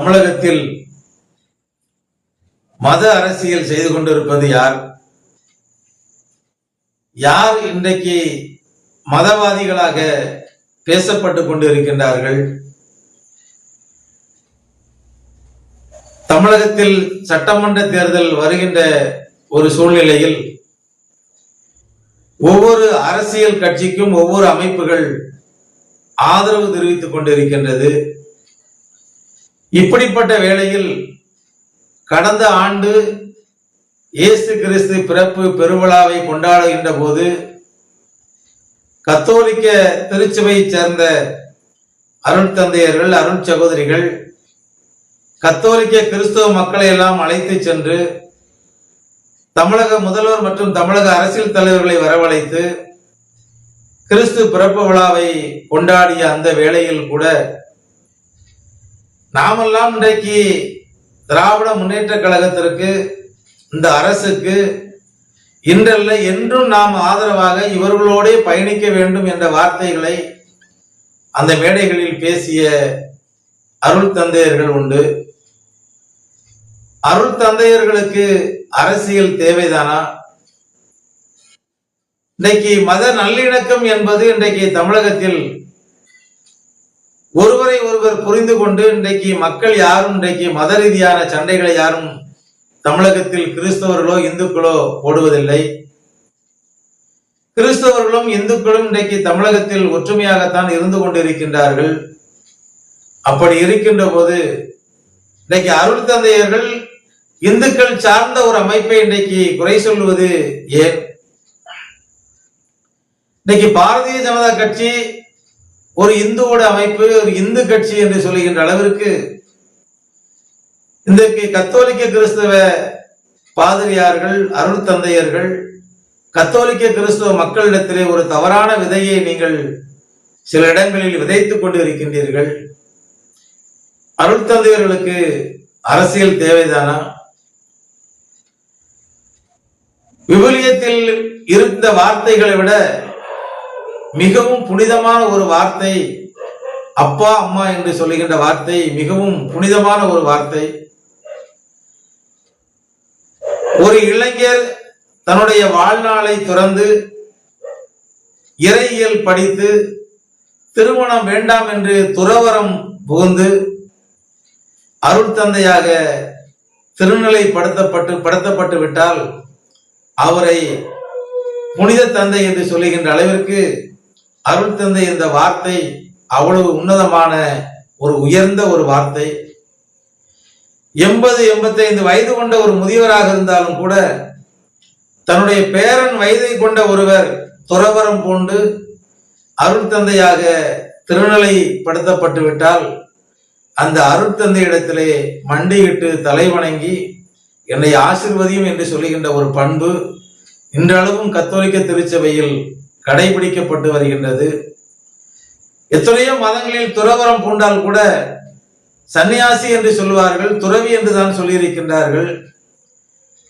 தமிழகத்தில் மத அரசியல் செய்து கொண்டிருப்பது யார்? யார் இன்றைக்கு மதவாதிகளாக பேசப்பட்டுக் கொண்டிருக்கின்றார்கள்? தமிழகத்தில் சட்டமன்ற தேர்தல் வருகின்ற ஒரு சூழ்நிலையில் ஒவ்வொரு அரசியல் கட்சிக்கும் ஒவ்வொரு அமைப்புகள் ஆதரவு தெரிவித்துக் கொண்டிருக்கின்றது. இப்படிப்பட்ட வேளையில் கடந்த ஆண்டு இயேசு கிறிஸ்து பிறப்பு பெருவிழாவை கொண்டாடுகின்ற போது கத்தோலிக்க திருச்சபையை சேர்ந்த அருள் தந்தையர்கள், அருள் சகோதரிகள் கத்தோலிக்க கிறிஸ்தவ மக்களை எல்லாம் அழைத்து சென்று தமிழக முதல்வர் மற்றும் தமிழக அரசியல் தலைவர்களை வரவழைத்து கிறிஸ்து பிறப்பு விழாவை கொண்டாடிய அந்த வேளையில் கூட நாமெல்லாம் இன்றைக்கு திராவிட முன்னேற்ற கழகத்திற்கு, இந்த அரசுக்கு இன்றல்ல என்றும் நாம் ஆதரவாக இவர்களோடே பயணிக்க வேண்டும் என்ற வார்த்தைகளை அந்த மேடைகளில் பேசிய அருள் தந்தையர்கள் உண்டு. அருள் தந்தையர்களுக்கு அரசியல் தேவைதானா? இன்றைக்கு மத நல்லிணக்கம் என்பது இன்றைக்கு தமிழகத்தில் ஒருவரை ஒருவர் புரிந்து கொண்டு இன்றைக்கு மக்கள் யாரும் இன்றைக்கு மத ரீதியான சண்டைகளை யாரும் தமிழகத்தில் கிறிஸ்தவர்களோ இந்துக்களோ போடுவதில்லை. கிறிஸ்தவர்களும் இந்துக்களும் இன்றைக்கு தமிழகத்தில் ஒற்றுமையாகத்தான் இருந்து கொண்டிருக்கின்றார்கள். அப்படி இருக்கின்ற போது இன்றைக்கு அருள் தந்தையர்கள் இந்துக்கள் சார்ந்த ஒரு அமைப்பை இன்றைக்கு குறை சொல்லுவது ஏன்? இன்னைக்கு பாரதிய ஜனதா கட்சி ஒரு இந்துவோட அமைப்பு, ஒரு இந்து கட்சி என்று சொல்லுகின்ற அளவிற்கு இன்றைக்கு கத்தோலிக்க கிறிஸ்தவ பாதிரியார்கள், அருள் தந்தையர்கள் கத்தோலிக்க கிறிஸ்தவ மக்களிடத்திலே ஒரு தவறான விதையை நீங்கள் சில இடங்களில் விதைத்துக் கொண்டு இருக்கின்றீர்கள். அருள் தந்தையர்களுக்கு அரசியல் தேவைதானா? விவிலியத்தில் இருந்த வார்த்தைகளை விட மிகவும் புனிதமான ஒரு வார்த்தை அப்பா அம்மா என்று சொல்லுகின்ற வார்த்தை மிகவும் புனிதமான ஒரு வார்த்தை. ஒரு இளைஞர் தன்னுடைய வாழ்நாளை துறந்து இறையியல் படித்து திருமணம் வேண்டாம் என்று துறவரம் புகுந்து அருள் தந்தையாக திருநிலைப்படுத்தப்பட்டு விட்டால் அவரை புனித தந்தை என்று சொல்லுகின்ற அளவிற்கு அருள் தந்தை என்ற வார்த்தை அவ்வளவு உன்னதமான ஒரு உயர்ந்த ஒரு வார்த்தை. 80-85 வயது கொண்ட ஒரு முதியவராக இருந்தாலும் கூட தன்னுடைய பேரன் வயதை கொண்ட ஒருவர் துறவரம் பூண்டு அருள் தந்தையாக திருநிலைப்படுத்தப்பட்டு விட்டால் அந்த அருள் தந்தை இடத்திலே மண்டியிட்டு தலை வணங்கி என்னை ஆசிர்வதியும் என்று சொல்லுகின்ற ஒரு பண்பு இன்றளவும் கத்தோலிக்க திருச்சபையில் கடைபிடிக்கப்பட்டு வருகின்றது. எத்தனையோ மதங்களில் துறவரம் பூண்டால் கூட சன்னியாசி என்று சொல்வார்கள், துறவி என்று தான் சொல்லியிருக்கின்றார்கள்.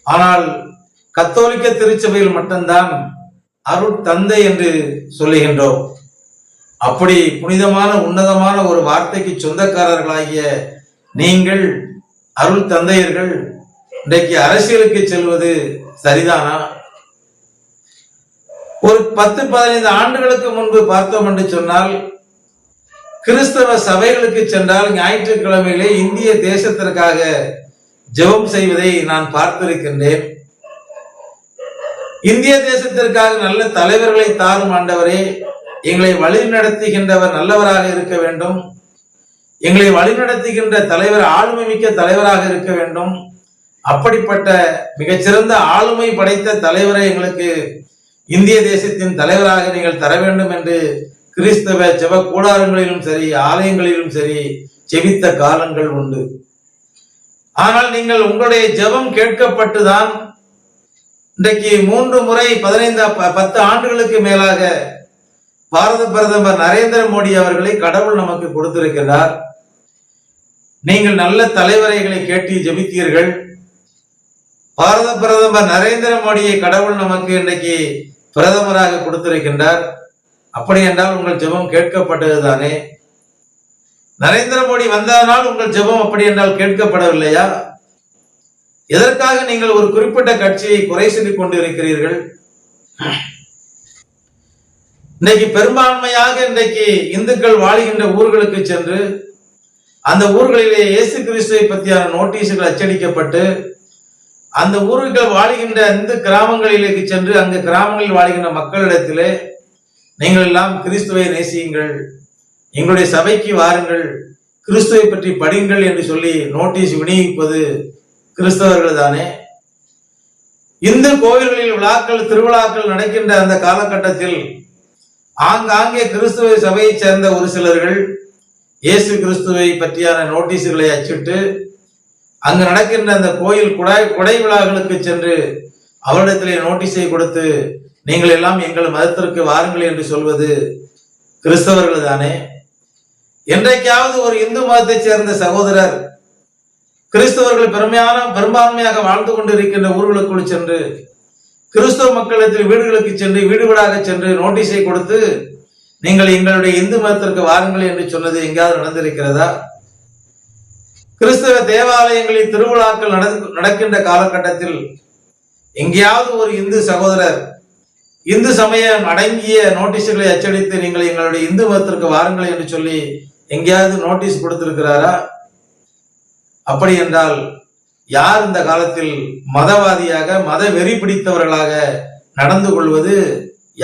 ஆனால் கத்தோலிக்க திருச்சபையில் மட்டும்தான் அருள் தந்தை என்று சொல்லுகின்றோம். அப்படி புனிதமான உன்னதமான ஒரு வார்த்தைக்கு சொந்தக்காரர்களாகிய நீங்கள் அருள் தந்தையர்கள் இன்றைக்கு அரசியலுக்கு செல்வது சரிதானா? ஒரு 10-15 ஆண்டுகளுக்கு முன்பு பார்த்தோம் என்று சொன்னால் கிறிஸ்தவ சபைகளுக்கு சென்றால் ஞாயிற்றுக்கிழமையிலே இந்திய தேசத்திற்காக ஜெபம் செய்வதை நான் பார்த்திருக்கின்றேன். இந்திய தேசத்திற்காக நல்ல தலைவர்களை தாரும் ஆண்டவரே, எங்களை வழிநடத்துகின்றவர் நல்லவராக இருக்க வேண்டும், எங்களை வழிநடத்துகின்ற தலைவர் ஆளுமை மிக்க தலைவராக இருக்க வேண்டும், அப்படிப்பட்ட மிகச்சிறந்த ஆளுமை படைத்த தலைவரை எங்களுக்கு இந்திய தேசத்தின் தலைவராக நீங்கள் தர வேண்டும் என்று கிறிஸ்தவ ஜெப கூடாரங்களிலும் சரி ஆலயங்களிலும் சரி ஜெபித்த காலங்கள் உண்டு. ஆனால் நீங்கள் உங்களுடைய ஜெபம் கேட்கப்பட்டுதான் இன்றைக்கு 3 முறை 10 ஆண்டுகளுக்கு மேலாக பாரத பிரதமர் நரேந்திர மோடி அவர்களை கடவுள் நமக்கு கொடுத்திருக்கிறார். நீங்கள் நல்ல தலைவரைகளை கேட்டு ஜெபித்தீர்கள். பாரத பிரதமர் நரேந்திர மோடியை கடவுள் நமக்கு இன்றைக்கு பிரதமராக கொடுத்திருக்கின்றார். அப்படி என்றால் உங்கள் ஜெபம் கேட்கப்பட்டதுதானே? நரேந்திர மோடி வந்ததனால் உங்கள் ஜெபம் அப்படி என்றால் கேட்கப்படவில்லையா? எதற்காக நீங்கள் ஒரு குறிப்பிட்ட கட்சியை குறை சொல்லிக் கொண்டு இருக்கிறீர்கள்? இன்றைக்கு பெரும்பான்மையாக இன்றைக்கு இந்துக்கள் வாழுகின்ற ஊர்களுக்கு சென்று அந்த ஊர்களிலே இயேசு கிறிஸ்துவை பற்றியான நோட்டீஸுகள் அச்சடிக்கப்பட்டு அந்த ஊர்கள் வாழுகின்ற இந்து கிராமங்களிലേക്ക് சென்று அங்கு கிராமங்களில் வாழுகின்ற மக்களிடத்திலே நீங்கள் எல்லாம் கிறிஸ்துவை நேசியுங்கள், எங்களுடைய சபைக்கு வாருங்கள், கிறிஸ்துவை பற்றி படிங்கள் என்று சொல்லி நோட்டீஸ் விநியோகிப்பது கிறிஸ்தவர்கள் தானே? இந்து கோவில்களில் விழாக்கள் திருவிழாக்கள் நடக்கின்ற அந்த காலகட்டத்தில் ஆங்காங்கே கிறிஸ்துவ சபையைச் சேர்ந்த ஒரு சிலர்கள் இயேசு கிறிஸ்துவை பற்றியான நோட்டீஸுகளை அச்சிட்டு அங்கு நடக்கின்ற அந்த கோயில் கொடை விழாக்களுக்கு சென்று அவரிடத்திலே நோட்டீஸை கொடுத்து நீங்கள் எல்லாம் எங்கள் மதத்திற்கு வாருங்கள் என்று சொல்வது கிறிஸ்தவர்கள் தானே? என்றைக்காவது ஒரு இந்து மதத்தைச் சேர்ந்த சகோதரர் கிறிஸ்தவர்கள் பெரும்பான்மையாக வாழ்ந்து கொண்டிருக்கின்ற ஊர்களுக்குள் சென்று கிறிஸ்தவ மக்களிடத்தில் வீடுகளுக்கு சென்று வீடு வீடாக சென்று நோட்டீஸை கொடுத்து நீங்கள் எங்களுடைய இந்து மதத்திற்கு வாருங்கள் என்று சொன்னது எங்காவது நடந்திருக்கிறதா? கிறிஸ்தவ தேவாலயங்களில் திருவிழாக்கள் நடக்கின்ற காலகட்டத்தில் எங்கேயாவது ஒரு இந்து சகோதரர் இந்து சமயம் அடங்கிய நோட்டீஸுகளை அச்சடித்து நீங்கள் எங்களுடைய இந்து மதத்திற்கு வாருங்கள் என்று சொல்லி எங்கேயாவது நோட்டீஸ் கொடுத்திருக்கிறாரா? அப்படி என்றால் யார் இந்த காலத்தில் மதவாதியாக மத வெறி பிடித்தவர்களாக நடந்து கொள்வது,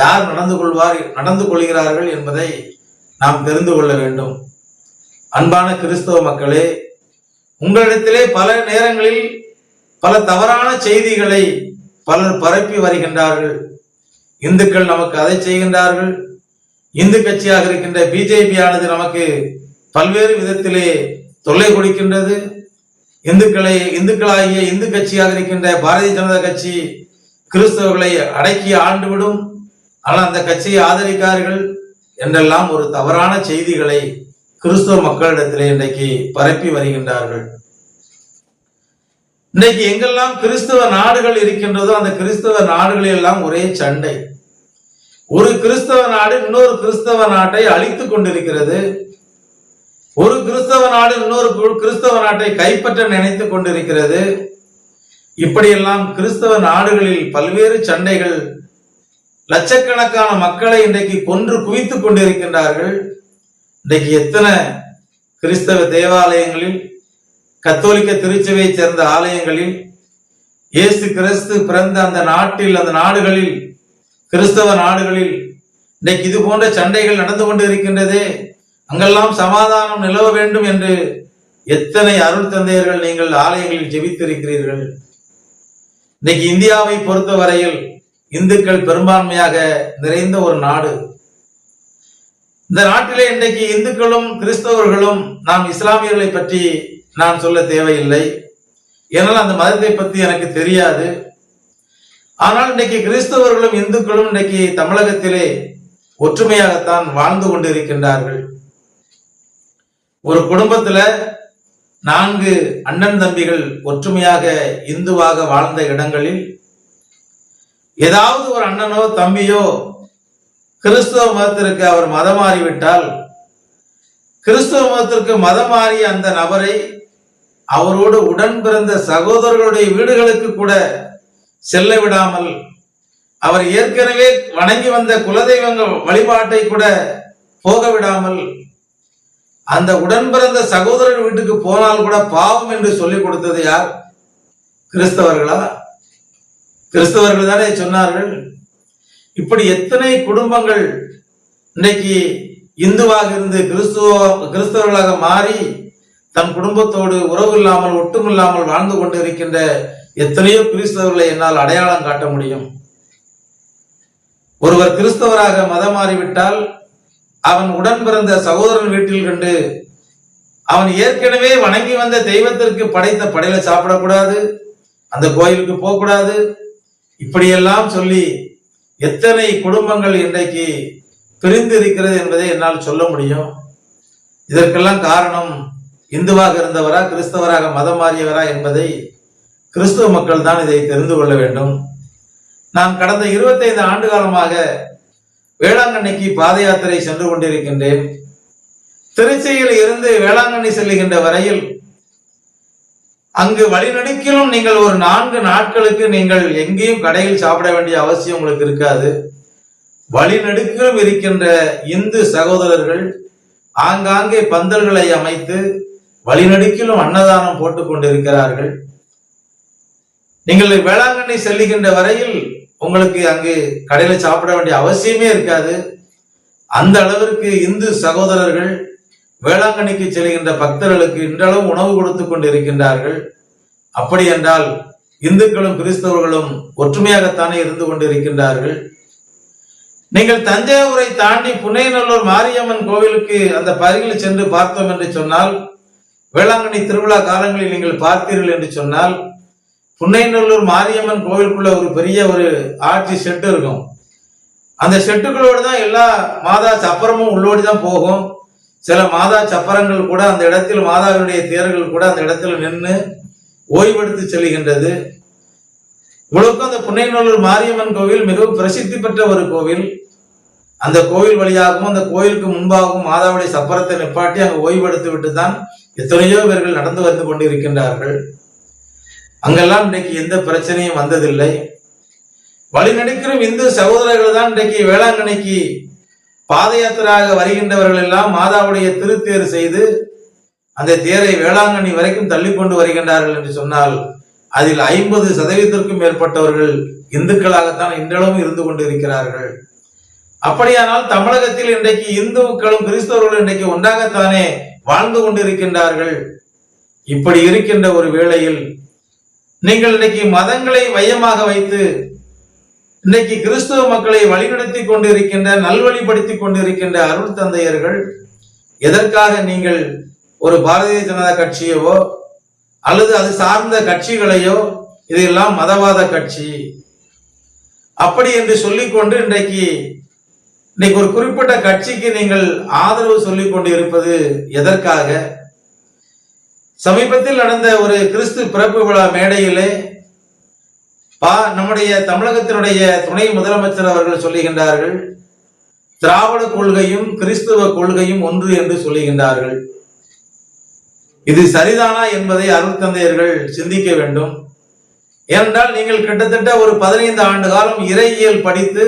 யார் நடந்து கொள்கிறார்கள் என்பதை நாம் தெரிந்து கொள்ள வேண்டும். அன்பான கிறிஸ்தவ மக்களே, உங்களிடத்திலே பல நேரங்களில் பல தவறான செய்திகளை பலர் பரப்பி வருகின்றார்கள். இந்துக்கள் நமக்கு அதை செய்கின்றார்கள், இந்து கட்சியாக இருக்கின்ற பிஜேபி ஆனது நமக்கு பல்வேறு விதத்திலே தொல்லை கொடுக்கின்றது, இந்துக்களாகிய இந்து கட்சியாக இருக்கின்ற பாரதிய ஜனதா கட்சி கிறிஸ்தவர்களை அடக்கி ஆண்டுவிடும், ஆனால் அந்த கட்சியை ஆதரிக்கார்கள் என்றெல்லாம் ஒரு தவறான செய்திகளை கிறிஸ்தவ மக்களிடத்திலே இன்றைக்கு பரப்பி வருகின்றார்கள். இன்றைக்கு எங்கெல்லாம் கிறிஸ்தவ நாடுகள் இருக்கின்றதோ அந்த கிறிஸ்தவ நாடுகளில் எல்லாம் ஒரே சண்டை. ஒரு கிறிஸ்தவ நாடு இன்னொரு கிறிஸ்தவ நாட்டை அழித்துக் கொண்டிருக்கிறது. ஒரு கிறிஸ்தவ நாடு இன்னொரு கிறிஸ்தவ நாட்டை கைப்பற்ற நினைத்துக் கொண்டிருக்கிறது. இப்படியெல்லாம் கிறிஸ்தவ நாடுகளில் பல்வேறு சண்டைகள், லட்சக்கணக்கான மக்களை இன்றைக்கு கொன்று குவித்துக் கொண்டிருக்கின்றார்கள். இன்றைக்கு எத்தனை கிறிஸ்தவ தேவாலயங்களில், கத்தோலிக்க திருச்சபையை சேர்ந்த ஆலயங்களில், இயேசு கிறிஸ்து பிறந்த அந்த நாட்டில், அந்த நாடுகளில், கிறிஸ்தவ நாடுகளில் இன்றைக்கு இது போன்ற சண்டைகள் நடந்து கொண்டு இருக்கின்றதே. அங்கெல்லாம் சமாதானம் நிலவ வேண்டும் என்று எத்தனை அருள் தந்தையர்கள் நீங்கள் ஆலயங்களில் ஜெபித்திருக்கிறீர்கள். இன்னைக்கு இந்தியாவை பொறுத்தவரையில் இந்துக்கள் பெரும்பான்மையாக நிறைந்த ஒரு நாடு. இந்த நாட்டிலே இன்றைக்கு இந்துக்களும் கிறிஸ்தவர்களும், நாம் இஸ்லாமியர்களை பற்றி நான் சொல்ல தேவையில்லை, ஏனால் அந்த மதத்தை பற்றி எனக்கு தெரியாது. ஆனால் இன்றைக்கு கிறிஸ்தவர்களும் இந்துக்களும் இன்றைக்கு தமிழகத்திலே ஒற்றுமையாகத்தான் வாழ்ந்து கொண்டிருக்கின்றார்கள். ஒரு குடும்பத்துல 4 அண்ணன் தம்பிகள் ஒற்றுமையாக இந்துவாக வாழ்ந்த இடங்களில் ஏதாவது ஒரு அண்ணனோ தம்பியோ கிறிஸ்தவ மதத்திற்கு அவர் மதம் மாறிவிட்டால், கிறிஸ்தவ மதத்திற்கு மதம் மாறிய அந்த நபரை அவரோடு உடன் பிறந்த சகோதரர்களுடைய வீடுகளுக்கு கூட செல்ல விடாமல், அவர் ஏற்கனவே வணங்கி வந்த குலதெய்வங்கள் வழிபாட்டை கூட போக விடாமல், அந்த உடன் பிறந்த சகோதரர் வீட்டுக்கு போனால் கூட பாவம் என்று சொல்லிக் கொடுத்தது யார்? கிறிஸ்தவர்களா? கிறிஸ்தவர்கள் தானே சொன்னார்கள். இப்படி எத்தனை குடும்பங்கள் இன்னைக்கு இந்துவாக இருந்து கிறிஸ்தவர்களாக மாறி தன் குடும்பத்தோடு உறவு இல்லாமல் ஒட்டுமில்லாமல் வாழ்ந்து கொண்டு இருக்கின்ற எத்தனையோ கிறிஸ்தவர்களை என்னால் அடையாளம் காட்ட முடியும். ஒருவர் கிறிஸ்தவராக மதம் மாறிவிட்டால் அவன் உடன் பிறந்த சகோதரன் வீட்டில் கண்டு அவன் ஏற்கனவே வணங்கி வந்த தெய்வத்திற்கு படைத்த படையில சாப்பிடக்கூடாது, அந்த கோயிலுக்கு போகக்கூடாது, இப்படியெல்லாம் சொல்லி எத்தனை குடும்பங்கள் இன்றைக்கு பிரிந்து இருக்கிறது என்பதை என்னால் சொல்ல முடியும். இதற்கெல்லாம் காரணம் இந்துவாக இருந்தவரா கிறிஸ்தவராக மதம் மாறியவரா என்பதை கிறிஸ்தவ மக்கள் தான் இதை தெரிந்து கொள்ள வேண்டும். நான் கடந்த 25 ஆண்டு காலமாக வேளாங்கண்ணிக்கு பாத யாத்திரை சென்று கொண்டிருக்கின்றேன். திருச்சியில் இருந்து வேளாங்கண்ணி செல்லுகின்ற வரையில் அங்கு வழிநடுக்கிலும் நீங்கள் ஒரு 4 நாட்களுக்கு நீங்கள் எங்கேயும் கடையில் சாப்பிட வேண்டிய அவசியம் உங்களுக்கு இருக்காது. வழிநடுக்கிலும் இருக்கின்ற இந்து சகோதரர்கள் ஆங்காங்கே பந்தல்களை அமைத்து வழிநடுக்கிலும் அன்னதானம் போட்டுக் கொண்டிருக்கிறார்கள். நீங்கள் வேளாங்கண்ணி செல்லுகின்ற வரையில் உங்களுக்கு அங்கு கடையில சாப்பிட வேண்டிய அவசியமே இருக்காது. அந்த அளவிற்கு இந்து சகோதரர்கள் வேளாங்கண்ணிக்கு செல்கின்ற பக்தர்களுக்கு இன்றளவு உணவு கொடுத்து கொண்டிருக்கின்றார்கள். அப்படி என்றால் இந்துக்களும் கிறிஸ்தவர்களும் ஒற்றுமையாகத்தானே இருந்து கொண்டிருக்கின்றார்கள். நீங்கள் தஞ்சாவூரை தாண்டி புன்னைநல்லூர் மாரியம்மன் கோவிலுக்கு அந்த பகுதியில் சென்று பார்த்தோம் என்று சொன்னால், வேளாங்கண்ணி திருவிழா காலங்களில் நீங்கள் பார்த்தீர்கள் என்று சொன்னால், புன்னைநல்லூர் மாரியம்மன் கோவிலுக்குள்ள ஒரு பெரிய ஒரு ஆட்சி செட்டு இருக்கும். அந்த செட்டுகளோடு தான் எல்லா மாதா சப்பரமும் உள்ளோடி தான் போகும். சில மாதா சப்பரங்கள் கூட அந்த இடத்தில், மாதாவினுடைய தேர்கள் கூட அந்த இடத்துல நின்று ஓய்வெடுத்து செல்கின்றது. இவ்வளவுக்கும் அந்த புன்னைநல்லூர் மாரியம்மன் கோவில் மிகவும் பிரசித்தி பெற்ற ஒரு கோவில். அந்த கோவில் வழியாகவும் அந்த கோயிலுக்கு முன்பாகவும் மாதாவுடைய சப்பரத்தை நிப்பாட்டி அங்கு ஓய்வெடுத்து விட்டு தான் எத்தனையோ பேர்கள் நடந்து வந்து கொண்டிருக்கின்றார்கள். அங்கெல்லாம் இன்றைக்கு எந்த பிரச்சனையும் வந்ததில்லை. வழிநடுக்கிற இந்து சகோதரர்கள் தான் இன்றைக்கு வேளாங்கண்ணிக்கு பாத யாத்திரையாக வருகின்றவர்கள் எல்லாம் மாதாவுடைய திருத்தேர் செய்து அந்த தேரை வேளாங்கண்ணி வரைக்கும் தள்ளி கொண்டு வருகின்றார்கள் என்று சொன்னால், அதில் 50% மேற்பட்டவர்கள் இந்துக்களாகத்தான் இன்றளவும் இருந்து கொண்டிருக்கிறார்கள். அப்படியானால் தமிழகத்தில் இன்றைக்கு இந்துக்களும் கிறிஸ்தவர்களும் இன்றைக்கு ஒன்றாகத்தானே வாழ்ந்து கொண்டிருக்கின்றார்கள். இப்படி இருக்கின்ற ஒரு வேளையில் நீங்கள் இன்றைக்கு மதங்களை மையமாக வைத்து இன்றைக்கு கிறிஸ்துவ மக்களை வழிநடத்தி கொண்டிருக்கின்ற, நல்வழிப்படுத்தி கொண்டிருக்கின்ற அருள் தந்தையர்கள் எதற்காக நீங்கள் ஒரு பாரதிய ஜனதா கட்சியவோ அல்லது அது சார்ந்த கட்சிகளையோ, இதெல்லாம் மதவாத கட்சி அப்படி என்று சொல்லிக்கொண்டு இன்றைக்கு ஒரு குறிப்பிட்ட கட்சிக்கு நீங்கள் ஆதரவு சொல்லிக் கொண்டு இருப்பது எதற்காக? சமீபத்தில் நடந்த ஒரு கிறிஸ்து பிறப்பு விழா மேடையிலே நம்முடைய தமிழகத்தினுடைய துணை முதலமைச்சர் அவர்கள் சொல்லுகின்றார்கள், திராவிட கொள்கையும் கிறிஸ்துவ கொள்கையும் ஒன்று என்று சொல்லுகின்றார்கள். இது சரிதானா என்பதை அருள் தந்தையர்கள் சிந்திக்க வேண்டும். ஏனென்றால் நீங்கள் கிட்டத்தட்ட ஒரு 15 ஆண்டு காலம் இறையியல் படித்து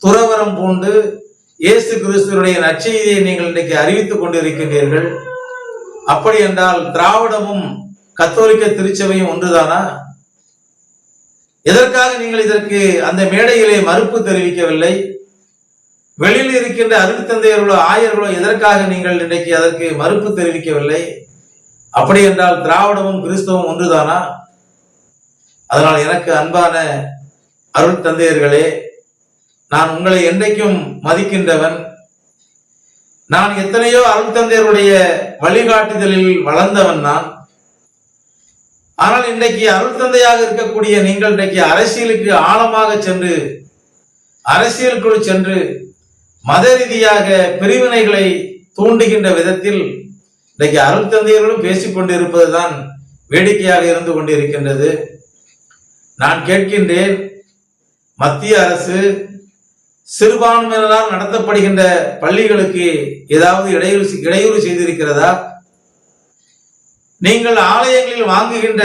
துறவரம் பூண்டு இயேசு கிறிஸ்துவனுடைய நற்செய்தியை நீங்கள் இன்றைக்கு அறிவித்துக் கொண்டிருக்கின்றீர்கள். அப்படி என்றால் திராவிடமும் கத்தோலிக்க திருச்சபையும் ஒன்றுதானா? எதற்காக நீங்கள் இதற்கு அந்த மேடையிலே மறுப்பு தெரிவிக்கவில்லை? வெளியில் இருக்கின்ற அருள் தந்தையர்களோ ஆயர்களோ எதற்காக நீங்கள் இன்றைக்கு அதற்கு மறுப்பு தெரிவிக்கவில்லை? அப்படி என்றால் திராவிடமும் கிறிஸ்தவம் ஒன்றுதானா? அதனால் எனக்கு அன்பான அருள் தந்தையர்களே, நான் உங்களை என்றைக்கும் மதிக்கின்றவன். நான் எத்தனையோ அருள் தந்தையருடைய வழிகாட்டுதலில் வளர்ந்தவன் நான். ஆனால் இன்றைக்கு அருள் தந்தையாக இருக்கக்கூடிய நீங்கள் இன்றைக்கு அரசியலுக்கு ஆழமாக சென்று, அரசியலுக்குள் சென்று மத ரீதியாக பிரிவினைகளை தூண்டுகின்ற விதத்தில் இன்றைக்கு அருள் தந்தையர்களும் பேசிக் கொண்டிருப்பதுதான் வேடிக்கையாக இருந்து கொண்டிருக்கின்றது. நான் கேட்கின்றேன், மத்திய அரசு சிறுபான்மையினரால் நடத்தப்படுகின்ற பள்ளிகளுக்கு ஏதாவது இடையூறு செய்திருக்கிறதா? நீங்கள் ஆலயங்களில் வாங்குகின்ற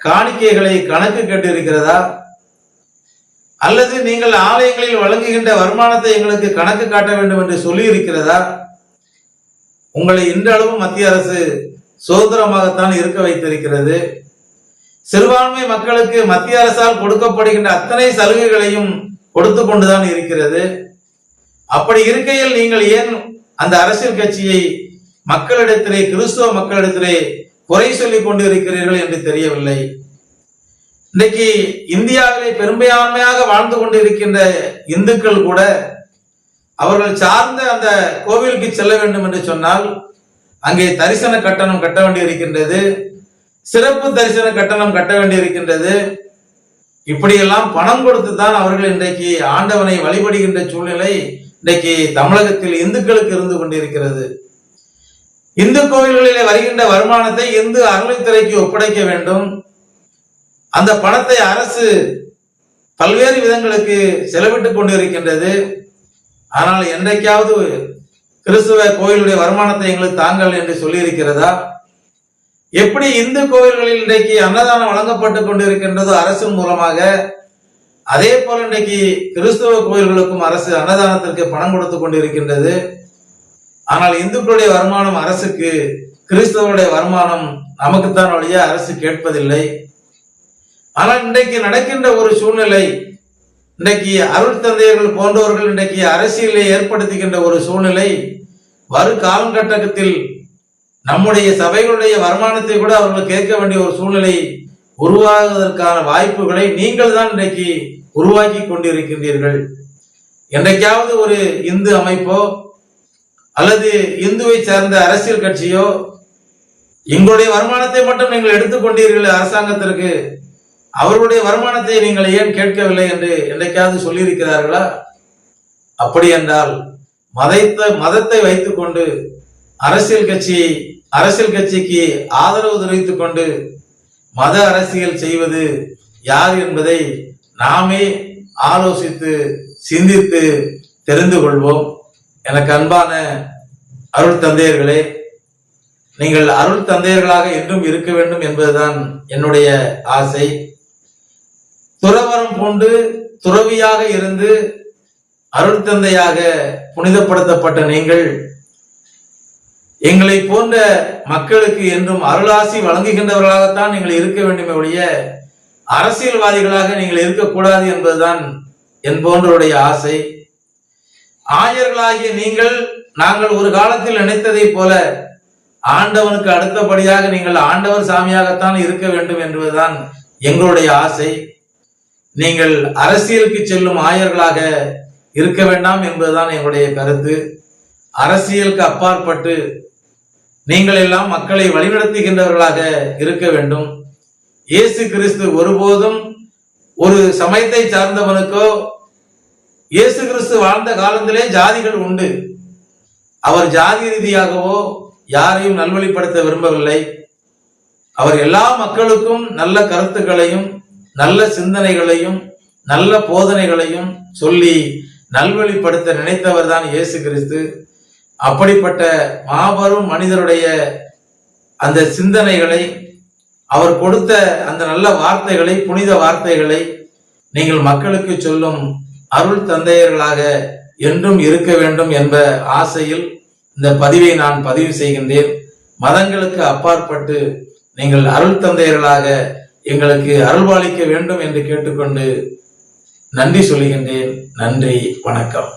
காணிக்கைகளை கணக்கு கேட்டிருக்கிறதா? அல்லது நீங்கள் ஆலயங்களில் வழங்குகின்ற வருமானத்தை எங்களுக்கு கணக்கு காட்ட வேண்டும் என்று சொல்லி இருக்கிறதா? உங்களை இன்றளவும் மத்திய அரசு சுதந்திரமாகத்தான் இருக்க வைத்திருக்கிறது. சிறுபான்மை மக்களுக்கு மத்திய அரசால் கொடுக்கப்படுகின்ற அத்தனை சலுகைகளையும் கொடுத்து கொண்டுதான் இருக்கிறது. அப்படி இருக்கையில் நீங்கள் ஏன் அந்த அரசியல் கட்சியை மக்களிடத்திலே, கிறிஸ்துவ மக்களிடத்திலே குறை சொல்லிக் கொண்டு இருக்கிறீர்கள் என்று தெரியவில்லை. இன்றைக்கு இந்தியாவிலே பெரும்பான்மையாக வாழ்ந்து கொண்டிருக்கின்ற இந்துக்கள் கூட அவர்கள் சார்ந்த அந்த கோவிலுக்கு செல்ல வேண்டும் என்று சொன்னால் அங்கே தரிசன கட்டணம் கட்ட வேண்டி இருக்கின்றது, சிறப்பு தரிசன கட்டணம் கட்ட வேண்டி இருக்கின்றது. இப்படியெல்லாம் பணம் கொடுத்து தான் அவர்கள் இன்றைக்கு ஆண்டவனை வழிபடுகின்ற சூழ்நிலை இன்றைக்கு தமிழகத்தில் இந்துக்களுக்கு இருந்து கொண்டிருக்கிறது. இந்து கோவில்களிலே வருகின்ற வருமானத்தை இந்து அறநிலைத்துறைக்கு ஒப்படைக்க வேண்டும். அந்த பணத்தை அரசு பல்வேறு விதங்களுக்கு செலவிட்டுக் கொண்டிருக்கின்றது. ஆனால் என்றைக்காவது கிறிஸ்துவ கோயிலுடைய வருமானத்தை எங்களுக்கு தாங்கள் என்று சொல்லி இருக்கிறதா? எப்படி இந்து கோயில்களில் இன்றைக்கு அன்னதானம் வழங்கப்பட்டு கொண்டிருக்கின்றதோ அரசின் மூலமாக, அதே போல இன்றைக்கு கிறிஸ்துவ கோயில்களுக்கும் அரசு அன்னதானத்திற்கு பணம் கொடுத்து கொண்டிருக்கின்றது. ஆனால் இந்துக்களுடைய வருமானம் அரசுக்கு, கிறிஸ்தவருடைய வருமானம் நமக்குத்தான் வழிய அரசு கேட்பதில்லை. ஆனால் இன்றைக்கு நடக்கின்ற ஒரு சூழ்நிலை, இன்றைக்கு அருள் தந்தையர்கள் போன்றவர்கள் இன்றைக்கு அரசியலை ஏற்படுத்துகின்ற ஒரு சூழ்நிலை, வரும் காலகட்டத்தில் நம்முடைய சபைகளுடைய வருமானத்தை கூட அவர்கள் கேட்க வேண்டிய ஒரு சூழ்நிலை உருவாகுவதற்கான வாய்ப்புகளை நீங்கள் தான் இன்றைக்கு உருவாக்கி கொண்டிருக்கின்றீர்கள். என்றைக்காவது ஒரு இந்து அமைப்போ அல்லது இந்துவை சார்ந்த அரசியல் கட்சியோ எங்களுடைய வருமானத்தை மட்டும் நீங்கள் எடுத்துக்கொண்டீர்கள் அரசாங்கத்திற்கு, அவர்களுடைய வருமானத்தை நீங்கள் ஏன் கேட்கவில்லை என்று என்றைக்காவது சொல்லியிருக்கிறார்களா? அப்படி என்றால் மதத்தை வைத்துக் கொண்டு அரசியல் கட்சிக்கு ஆதரவு தெரிவித்துக் கொண்டு மத அரசியல் செய்வது யார் என்பதை நாமே ஆலோசித்து சிந்தித்து தெரிந்து கொள்வோம். எனக்கு அன்பான அருள் தந்தையர்களே, நீங்கள் அருள் தந்தையர்களாக என்றும் இருக்க வேண்டும் என்பதுதான் என்னுடைய ஆசை. துறவரம் பூண்டு துறவியாக இருந்து அருள் தந்தையாக புனிதப்படுத்தப்பட்ட நீங்கள் எங்களை போன்ற மக்களுக்கு என்றும் அருளாசி வழங்குகின்றவர்களாகத்தான் நீங்கள் இருக்க வேண்டுமே ஒழிய அரசியல்வாதிகளாக நீங்கள் இருக்கக்கூடாது என்பதுதான் என் போன்றவருடைய ஆசை. ஆயர்களாகிய நாங்கள் ஒரு காலத்தில் நினைத்ததை போல ஆண்டவனுக்கு அடுத்தபடியாக நீங்கள் ஆண்டவர் சாமியாகத்தான் இருக்க வேண்டும் என்பதுதான் எங்களுடைய ஆசை. நீங்கள் அரசியலுக்கு செல்லும் ஆயர்களாக இருக்க வேண்டாம் என்பதுதான் எங்களுடைய கருத்து. அரசியலுக்கு அப்பாற்பட்டு நீங்கள் எல்லாம் மக்களை வழிநடத்துகின்றவர்களாக இருக்க வேண்டும். இயேசு கிறிஸ்து ஒருபோதும் ஒரு சமயத்தை சார்ந்தவனுக்கோ, இயேசு கிறிஸ்து வாழ்ந்த காலத்திலே ஜாதிகள் உண்டு, அவர் ஜாதி ரீதியாகவோ யாரையும் நல்வழிப்படுத்த விரும்பவில்லை. அவர் எல்லா மக்களுக்கும் நல்ல கருத்துக்களையும் நல்ல சிந்தனைகளையும் நல்ல போதனைகளையும் சொல்லி நல்வழிப்படுத்த நினைத்தவர் தான் இயேசு கிறிஸ்து. அப்படிப்பட்ட மாபெரும் மனிதருடைய அந்த சிந்தனைகளை, அவர் கொடுத்த அந்த நல்ல வார்த்தைகளை, புனித வார்த்தைகளை நீங்கள் மக்களுக்கு சொல்லும் அருள் தந்தையர்களாக என்றும் இருக்க வேண்டும் என்ற ஆசையில் இந்த பதிவை நான் பதிவு செய்கின்றேன். மதங்களுக்கு அப்பாற்பட்டு நீங்கள் அருள் தந்தையர்களாக எங்களுக்கு அருள்பாலிக்க வேண்டும் என்று கேட்டுக்கொண்டு நன்றி சொல்கின்றேன். நன்றி, வணக்கம்.